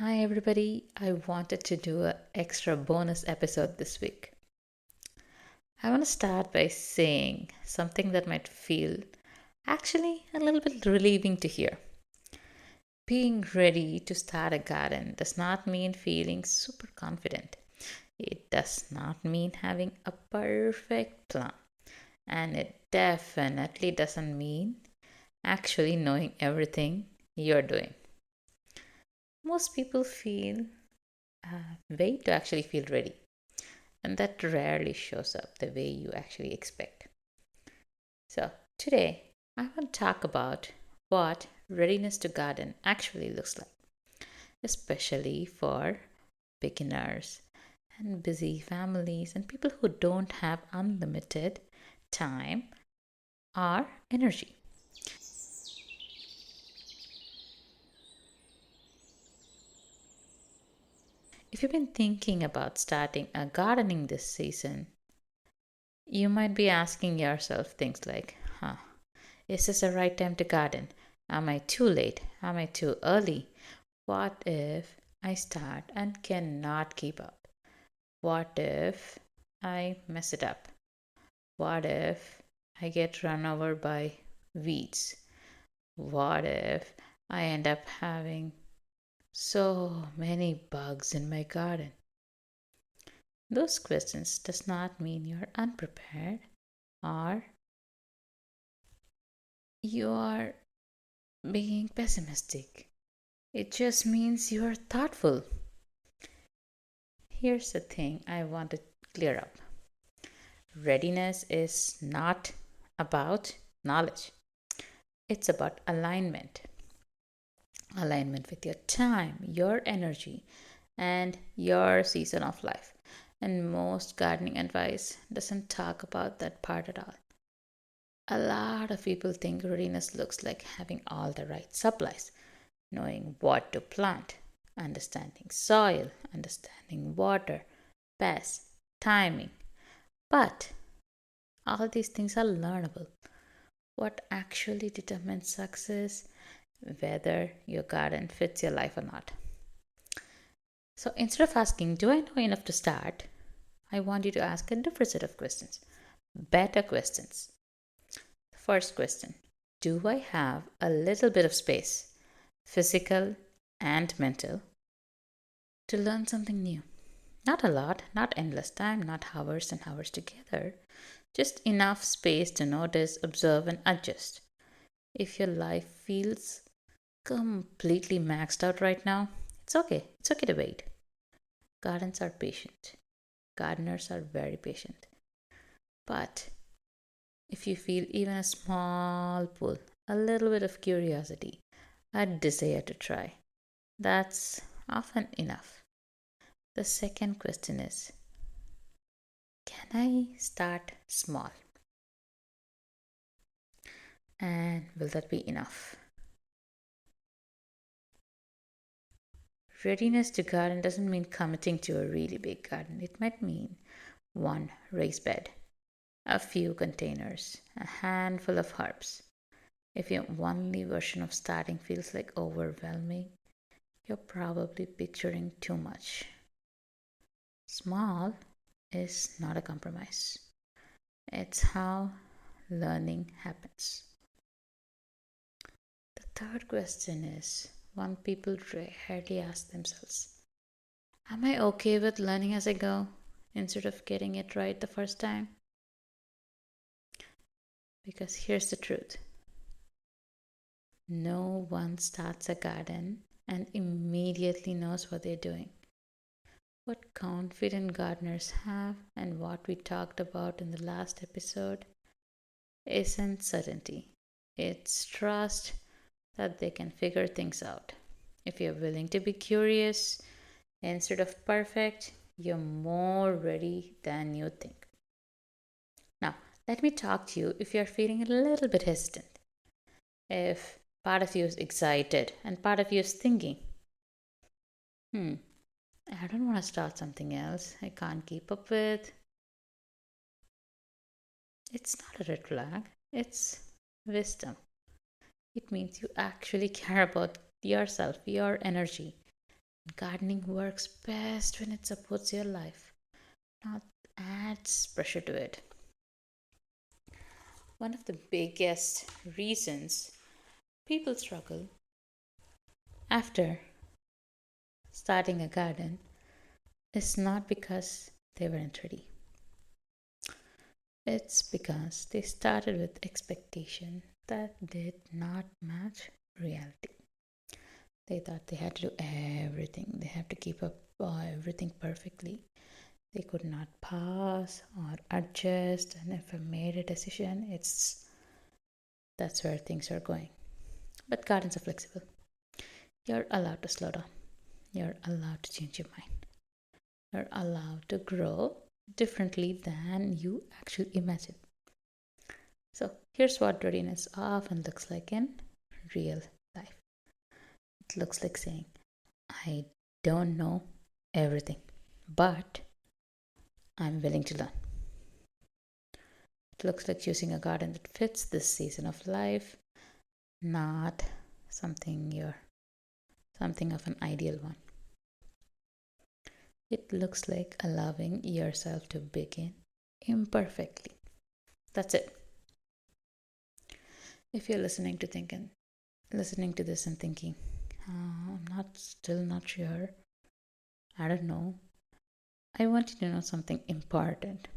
Hi, everybody. I wanted to do an extra bonus episode this week. I want to start by saying something that might feel actually a little bit relieving to hear. Being ready to start a garden does not mean feeling super confident. It does not mean having a perfect plan. And it definitely doesn't mean actually knowing everything you're doing. Most people feel wait to actually feel ready. And that rarely shows up the way you actually expect. So, today I want to talk about what readiness to garden actually looks like, especially for beginners and busy families and people who don't have unlimited time or energy. If you've been thinking about starting a gardening this season, you might be asking yourself things like, is this the right time to garden? Am I too late? Am I too early? What if I start and cannot keep up? What if I mess it up? What if I get run over by weeds? What if I end up having so many bugs in my garden? Those questions does not mean you're unprepared or you are being pessimistic. It just means you are thoughtful. Here's the thing I want to clear up: readiness is not about knowledge, it's about alignment. Alignment with your time, your energy, and your season of life. And most gardening advice doesn't talk about that part at all. A lot of people think readiness looks like having all the right supplies, knowing what to plant, understanding soil, understanding water, pests, timing. But all these things are learnable. What actually determines success, whether your garden fits your life or not. So instead of asking, do I know enough to start? I want you to ask a different set of questions, better questions. The first question: do I have a little bit of space, physical and mental, to learn something new? Not a lot, not endless time, not hours and hours together, just enough space to notice, observe, and adjust. If your life feels completely maxed out right now, it's okay. It's okay to wait. Gardens are patient. Gardeners are very patient. But if you feel even a small pull, a little bit of curiosity, a desire to try, that's often enough. The second question is, can I start small? And will that be enough? Readiness to garden doesn't mean committing to a really big garden. It might mean one raised bed, a few containers, a handful of herbs. If your only version of starting feels like overwhelming, you're probably picturing too much. Small is not a compromise, it's how learning happens. The third question is one people rarely ask themselves: am I okay with learning as I go instead of getting it right the first time? Because here's the truth: no one starts a garden and immediately knows what they're doing. What confident gardeners have, and what we talked about in the last episode, isn't certainty. It's trust that they can figure things out. If you're willing to be curious instead of perfect, you're more ready than you think. Now, let me talk to you if you're feeling a little bit hesitant. If part of you is excited and part of you is thinking, hmm, I don't want to start something else I can't keep up with. It's not a red flag, it's wisdom. It means you actually care about yourself, your energy, Gardening works best when it supports your life, not adds pressure to it. One of the biggest reasons people struggle after starting a garden is not because they weren't ready. It's because they started with expectation that did not match reality. They thought they had to do everything, they have to keep up everything perfectly. They could not pause or adjust, and if I made a decision, that's where things are going. But gardens are flexible. You're allowed to slow down. You're allowed to change your mind. You're allowed to grow differently than you actually imagine. So here's what readiness often looks like in real life. It looks like saying, I don't know everything, but I'm willing to learn. It looks like choosing a garden that fits this season of life, not something of an ideal one. It looks like allowing yourself to begin imperfectly. That's it. If you're listening to this and thinking, I'm still not sure, I don't know, I want you to know something important.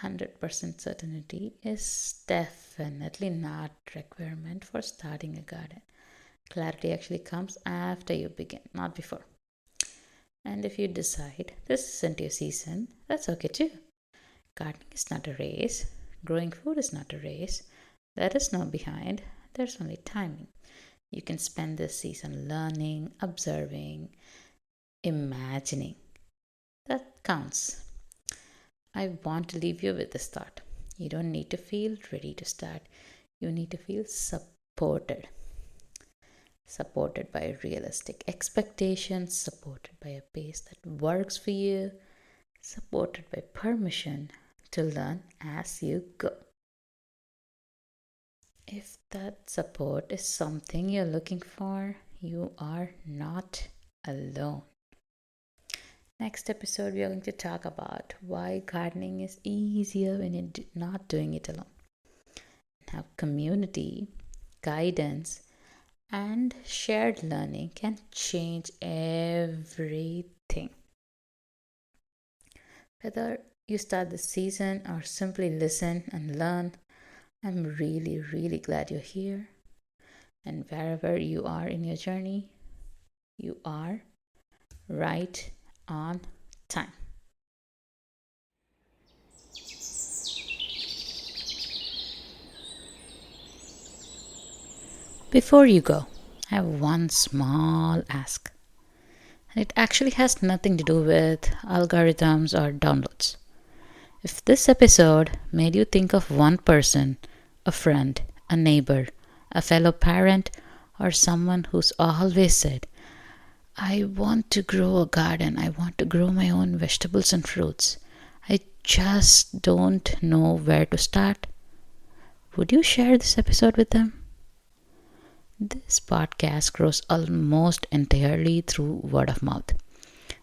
100% certainty is definitely not requirement for starting a garden. Clarity actually comes after you begin, not before. And if you decide this isn't your season, that's okay too. Gardening is not a race. Growing food is not a race. There is no behind. There's only timing. You can spend this season learning, observing, imagining. That counts. I want to leave you with this thought. You don't need to feel ready to start. You need to feel supported. Supported by realistic expectations, supported by a pace that works for you, supported by permission to learn as you go. If that support is something you're looking for, you are not alone. Next episode, we are going to talk about why gardening is easier when you're not doing it alone. How community, guidance, and shared learning can change everything. Whether you start this season or simply listen and learn, I'm really, really glad you're here. And wherever you are in your journey, you are right on time. Before you go, I have one small ask. And it actually has nothing to do with algorithms or downloads. If this episode made you think of one person, a friend, a neighbor, a fellow parent, or someone who's always said, I want to grow a garden, I want to grow my own vegetables and fruits, I just don't know where to start, would you share this episode with them? This podcast grows almost entirely through word of mouth,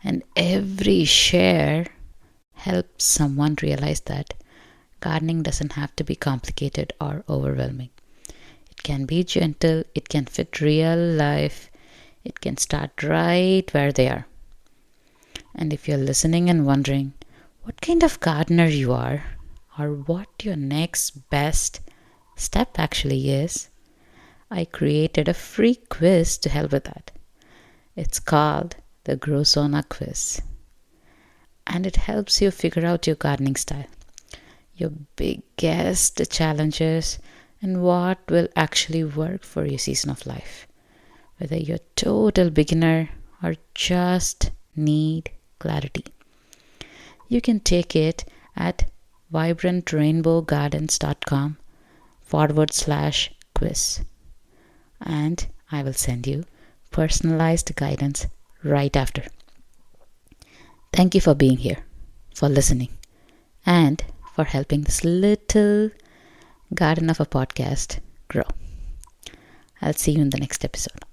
and every share helps someone realize that gardening doesn't have to be complicated or overwhelming. It can be gentle, it can fit real life, it can start right where they are. And if you're listening and wondering what kind of gardener you are, or what your next best step actually is, I created a free quiz to help with that. It's called the Growzona Quiz. And it helps you figure out your gardening style, your biggest challenges, and what will actually work for your season of life. Whether you're a total beginner or just need clarity. You can take it at vibrantrainbowgardens.com/quiz. And I will send you personalized guidance right after. Thank you for being here, for listening, and for helping this little garden of a podcast grow. I'll see you in the next episode.